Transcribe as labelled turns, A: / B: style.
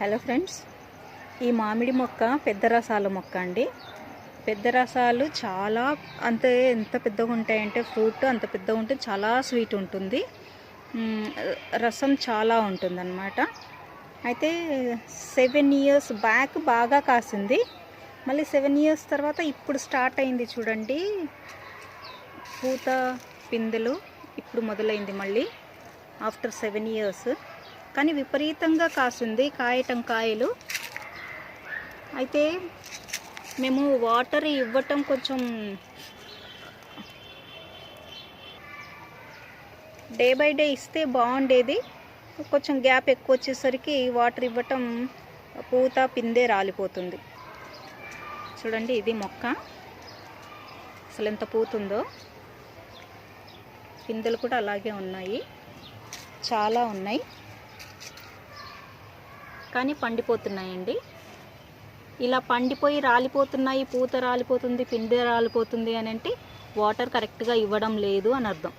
A: Hello friends, ఈ మామిడి మొక్క పెద్ద రసాల మొక్క అండి. పెద్ద రసాలు చాలా ఎంత పెద్దగా ఉంటాయంటే ఫ్రూట్ అంత పెద్దగా ఉంటుంది, చాలా స్వీట్ ఉంటుంది, రసం చాలా ఉంటుందన్నమాట. అయితే 7 years బ్యాక్ బాగా కాసింది. మళ్ళీ 7 years తర్వాత ఇప్పుడు స్టార్ట్ అయింది చూడండి, పూత పిందెలు ఇప్పుడు మొదలైంది మళ్ళీ ఆఫ్టర్ 7 years. కానీ విపరీతంగా కాసింది కాయటం కాయలు. అయితే మేము వాటర్ ఇవ్వటం కొంచెం డే బై డే ఇస్తే బాగుండేది. కొంచెం గ్యాప్ ఎక్కువ వచ్చేసరికి వాటర్ ఇవ్వటం పూత పిందె రాలిపోతుంది. చూడండి, ఇది మొక్క అసలు ఎంత పూతుందో. పిందెలు కూడా అలాగే ఉన్నాయి, చాలా ఉన్నాయి, కానీ పండిపోతున్నాయండి. ఇలా పండిపోయి రాలిపోతున్నాయి, పూత రాలిపోతుంది, పిందె రాలిపోతుంది అని అంటే వాటర్ కరెక్ట్గా ఇవ్వడం లేదు అని అర్థం.